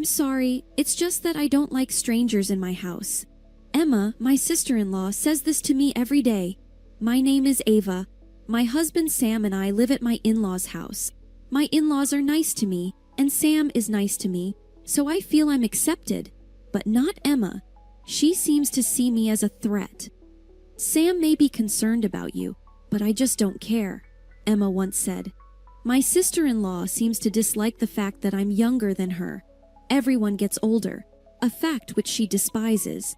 I'm sorry, it's just that I don't like strangers in my house. Emma, my sister-in-law, says this to me every day. My name is Ava. My husband Sam and I live at my in-laws' house. My in-laws are nice to me, and Sam is nice to me, so I feel I'm accepted. But not Emma. She seems to see me as a threat. Sam may be concerned about you, but I just don't care, Emma once said. My sister-in-law seems to dislike the fact that I'm younger than her. Everyone gets older, a fact which she despises.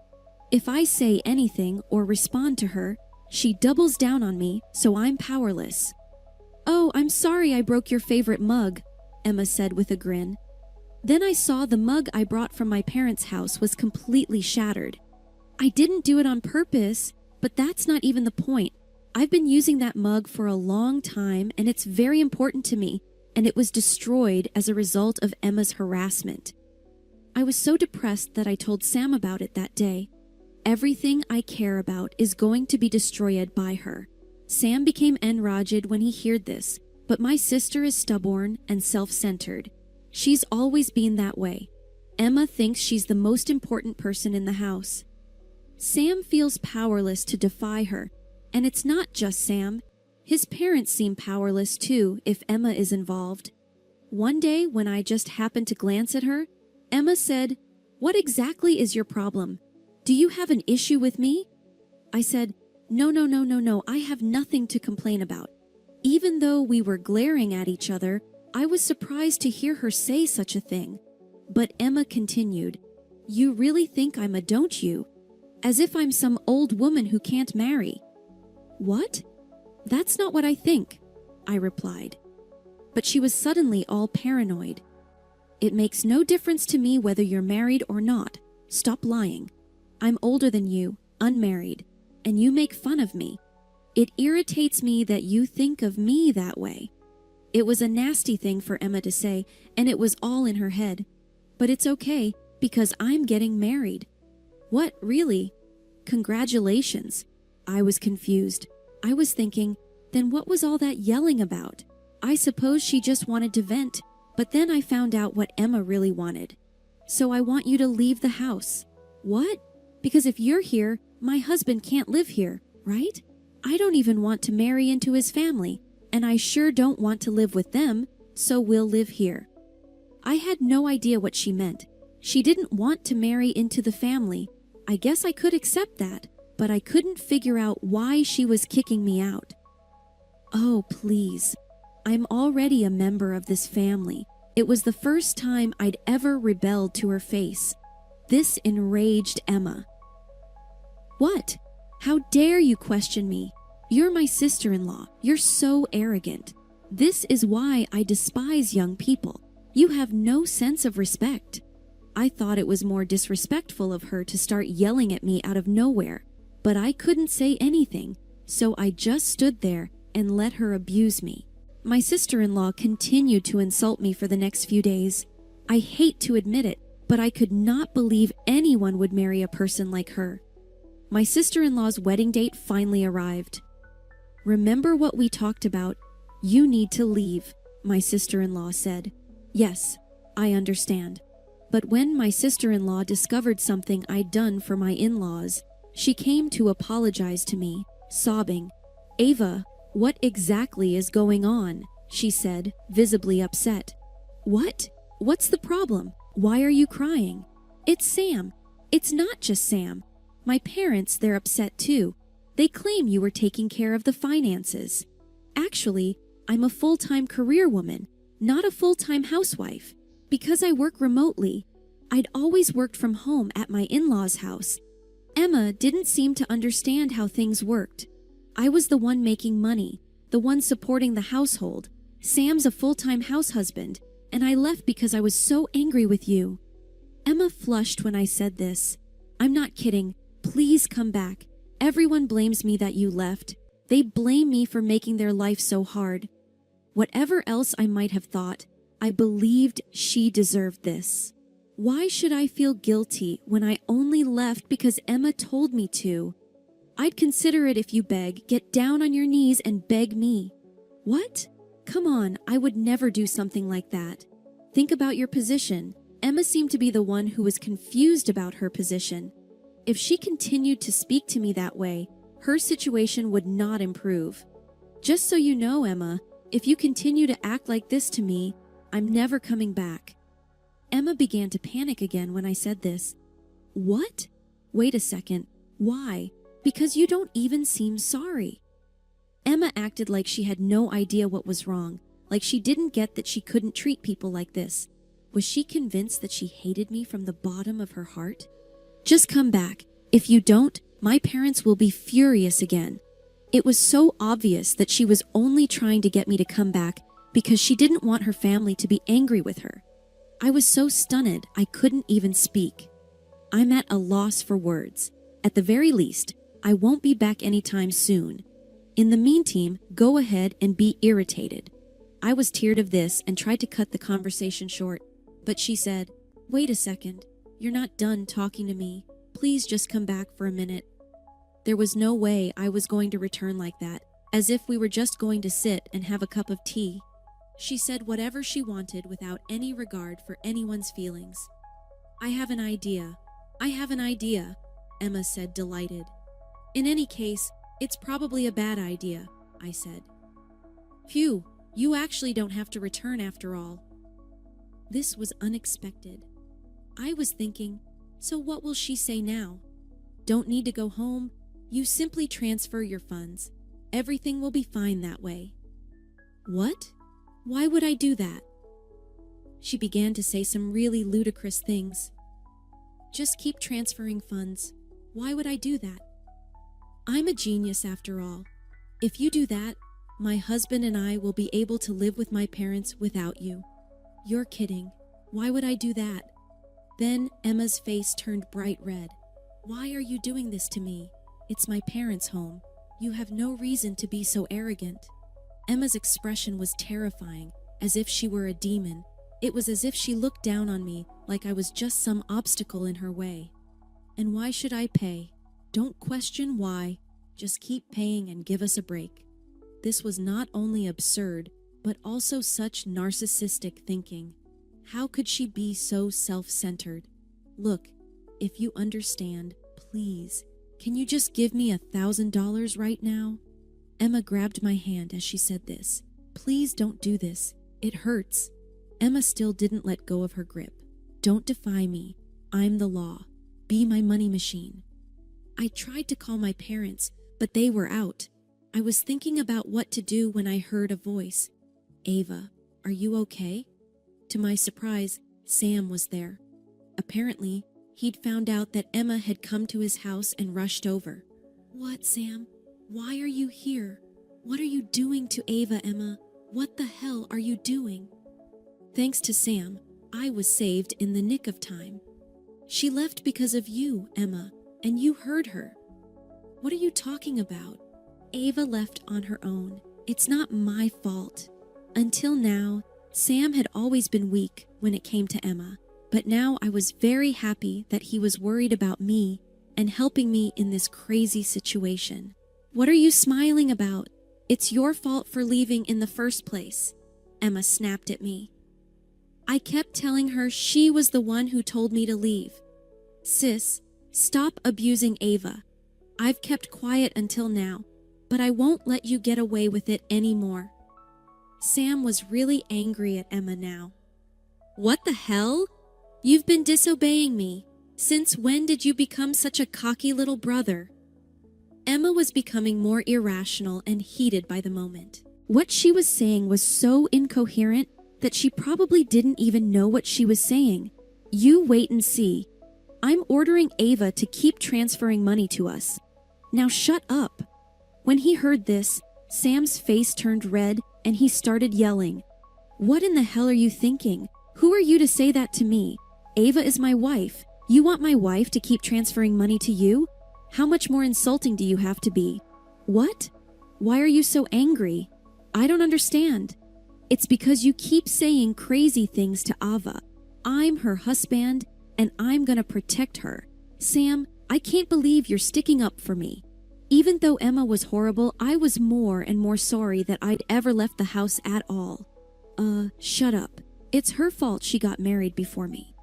If I say anything or respond to her, she doubles down on me, so I'm powerless. Oh, I'm sorry I broke your favorite mug, Emma said with a grin. Then I saw the mug I brought from my parents' house was completely shattered. I didn't do it on purpose, but that's not even the point. I've been using that mug for a long time, and it's very important to me, and it was destroyed as a result of Emma's harassment. I was so depressed that I told Sam about it that day. Everything I care about is going to be destroyed by her. Sam became enraged when he heard this, but my sister is stubborn and self-centered. She's always been that way. Emma thinks she's the most important person in the house. Sam feels powerless to defy her, and it's not just Sam. His parents seem powerless too if Emma is involved. One day when I just happened to glance at her, Emma said, "What exactly is your problem? Do you have an issue with me?" I said, No, I have nothing to complain about. Even though we were glaring at each other, I was surprised to hear her say such a thing. But Emma continued, "You really think I'm a don't you? As if I'm some old woman who can't marry." "What? That's not what I think," I replied. But she was suddenly all paranoid. "It makes no difference to me whether you're married or not. Stop lying. I'm older than you, unmarried, and you make fun of me. It irritates me that you think of me that way." It was a nasty thing for Emma to say, and it was all in her head. But it's okay, because I'm getting married. "What, really? Congratulations." I was confused. I was thinking, then what was all that yelling about? I suppose she just wanted to vent, but then I found out what Emma really wanted. "So I want you to leave the house." "What? Because if you're here, my husband can't live here, right? I don't even want to marry into his family, and I sure don't want to live with them, so we'll live here." I had no idea what she meant. She didn't want to marry into the family. I guess I could accept that, but I couldn't figure out why she was kicking me out. "Oh, please. I'm already a member of this family." It was the first time I'd ever rebelled to her face. This enraged Emma. "What? How dare you question me? You're my sister-in-law. You're so arrogant. This is why I despise young people. You have no sense of respect." I thought it was more disrespectful of her to start yelling at me out of nowhere, but I couldn't say anything, so I just stood there and let her abuse me. My sister-in-law continued to insult me for the next few days. I hate to admit it, but I could not believe anyone would marry a person like her. My sister-in-law's wedding date finally arrived. "Remember what we talked about? You need to leave," my sister-in-law said. Yes, I understand. But when my sister-in-law discovered something I'd done for my in-laws, she came to apologize to me, sobbing. "Ava, what exactly is going on?" she said, visibly upset. "What? What's the problem? Why are you crying?" "It's Sam." "It's not just Sam. My parents, they're upset too. They claim you were taking care of the finances. Actually, I'm a full-time career woman, not a full-time housewife. Because I work remotely, I'd always worked from home at my in-laws' house. Emma didn't seem to understand how things worked. I was the one making money, the one supporting the household. Sam's a full-time house husband, and I left because I was so angry with you." Emma flushed when I said this. "I'm not kidding. Please come back. Everyone blames me that you left. They blame me for making their life so hard. Whatever else I might have thought, I believed she deserved this. Why should I feel guilty when I only left because Emma told me to? I'd consider it if you beg. Get down on your knees and beg me." "What? Come on, I would never do something like that. Think about your position. Emma seemed to be the one who was confused about her position. If she continued to speak to me that way, her situation would not improve. Just so you know, Emma, if you continue to act like this to me, I'm never coming back. Emma began to panic again when I said this. What? Wait a second. Why? Because you don't even seem sorry. Emma acted like she had no idea what was wrong, like she didn't get that she couldn't treat people like this. Was she convinced that she hated me from the bottom of her heart? Just come back. If you don't, my parents will be furious again. It was so obvious that she was only trying to get me to come back because she didn't want her family to be angry with her. I was so stunned I couldn't even speak. I'm at a loss for words. At the very least, I won't be back anytime soon. In the meantime, go ahead and be irritated. I was tired of this and tried to cut the conversation short, but she said, wait a second, you're not done talking to me. Please just come back for a minute. There was no way I was going to return like that, as if we were just going to sit and have a cup of tea. She said whatever she wanted without any regard for anyone's feelings. I have an idea, Emma said, delighted. In any case, it's probably a bad idea, I said. Phew, you actually don't have to return after all. This was unexpected. I was thinking, so what will she say now? Don't need to go home. You simply transfer your funds. Everything will be fine that way. What? Why would I do that? She began to say some really ludicrous things. Just keep transferring funds. Why would I do that? I'm a genius after all. If you do that, my husband and I will be able to live with my parents without you. You're kidding. Why would I do that? Then Emma's face turned bright red. Why are you doing this to me? It's my parents' home. You have no reason to be so arrogant. Emma's expression was terrifying, as if she were a demon. It was as if she looked down on me like I was just some obstacle in her way. And why should I pay? Don't question why. Just keep paying and give us a break. This was not only absurd, but also such narcissistic thinking. How could she be so self-centered? Look, if you understand, please, can you just give me $1,000 right now? Emma grabbed my hand as she said this. Please don't do this. It hurts. Emma still didn't let go of her grip. Don't defy me. I'm the law. Be my money machine. I tried to call my parents, but they were out. I was thinking about what to do when I heard a voice. Ava, are you okay? To my surprise, Sam was there. Apparently, he'd found out that Emma had come to his house and rushed over. What, Sam? Why are you here? What are you doing to Ava, Emma? What the hell are you doing? Thanks to Sam, I was saved in the nick of time. She left because of you, Emma, and you heard her. What are you talking about? Ava left on her own. It's not my fault. Until now, Sam had always been weak when it came to Emma, but now I was very happy that he was worried about me and helping me in this crazy situation. What are you smiling about? It's your fault for leaving in the first place. Emma snapped at me. I kept telling her she was the one who told me to leave. Sis, stop abusing Ava. I've kept quiet until now, but I won't let you get away with it anymore. Sam was really angry at Emma now. What the hell? You've been disobeying me. Since when did you become such a cocky little brother? Emma was becoming more irrational and heated by the moment. What she was saying was so incoherent that she probably didn't even know what she was saying. You wait and see. I'm ordering Ava to keep transferring money to us. Now shut up. When he heard this, Sam's face turned red and he started yelling. What in the hell are you thinking? Who are you to say that to me? Ava is my wife. You want my wife to keep transferring money to you? How much more insulting do you have to be? What? Why are you so angry? I don't understand. It's because you keep saying crazy things to Ava. I'm her husband, and I'm gonna protect her. Sam, I can't believe you're sticking up for me. Even though Emma was horrible, I was more and more sorry that I'd ever left the house at all. Shut up. It's her fault she got married before me.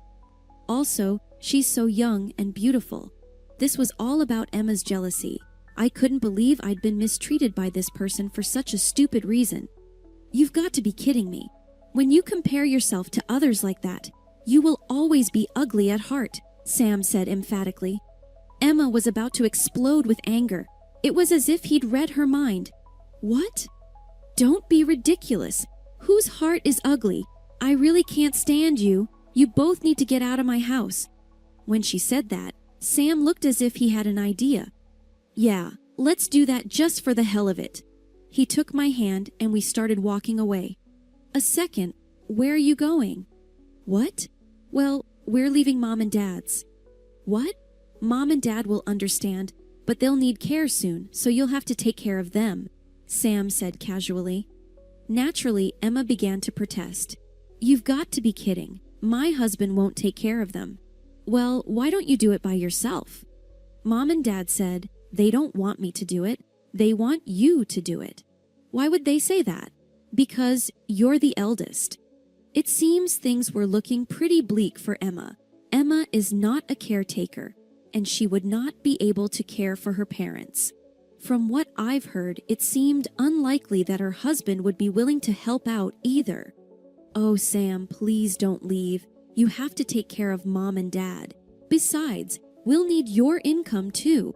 Also, she's so young and beautiful. This was all about Emma's jealousy. I couldn't believe I'd been mistreated by this person for such a stupid reason. You've got to be kidding me. When you compare yourself to others like that, you will always be ugly at heart, Sam said emphatically. Emma was about to explode with anger. It was as if he'd read her mind. What? Don't be ridiculous. Whose heart is ugly? I really can't stand you. You both need to get out of my house. When she said that, Sam looked as if he had an idea. Yeah, let's do that just for the hell of it. He took my hand and we started walking away. A second, where are you going? What? Well, we're leaving Mom and Dad's. What? Mom and Dad will understand, but they'll need care soon, so you'll have to take care of them, Sam said casually. Naturally, Emma began to protest. You've got to be kidding. My husband won't take care of them. Well, why don't you do it by yourself? Mom and Dad said they don't want me to do it. They want you to do it. Why would they say that? Because you're the eldest. It seems things were looking pretty bleak for Emma. Emma is not a caretaker, and she would not be able to care for her parents. From what I've heard, it seemed unlikely that her husband would be willing to help out either. Oh, Sam, please don't leave. You have to take care of Mom and Dad. Besides, we'll need your income too.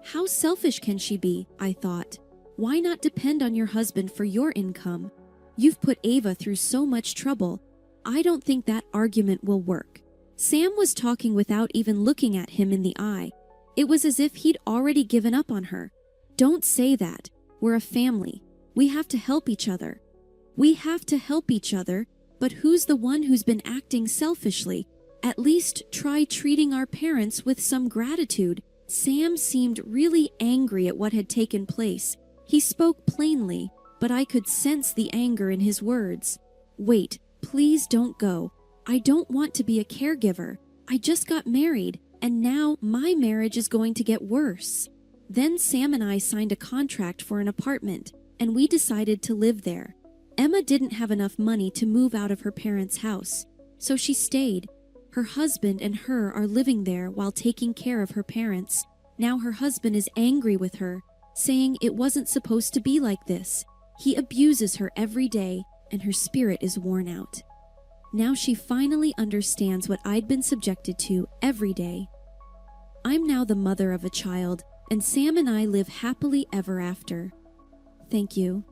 How selfish can she be, I thought. Why not depend on your husband for your income? You've put Ava through so much trouble. I don't think that argument will work. Sam was talking without even looking at him in the eye. It was as if he'd already given up on her. Don't say that. We're a family. We have to help each other. We have to help each other, but who's the one who's been acting selfishly? At least try treating our parents with some gratitude. Sam seemed really angry at what had taken place. He spoke plainly, but I could sense the anger in his words. Wait, please don't go. I don't want to be a caregiver. I just got married, and now my marriage is going to get worse. Then Sam and I signed a contract for an apartment, and we decided to live there. Emma didn't have enough money to move out of her parents' house, so she stayed. Her husband and her are living there while taking care of her parents. Now her husband is angry with her, saying it wasn't supposed to be like this. He abuses her every day, and her spirit is worn out. Now she finally understands what I'd been subjected to every day. I'm now the mother of a child, and Sam and I live happily ever after. Thank you.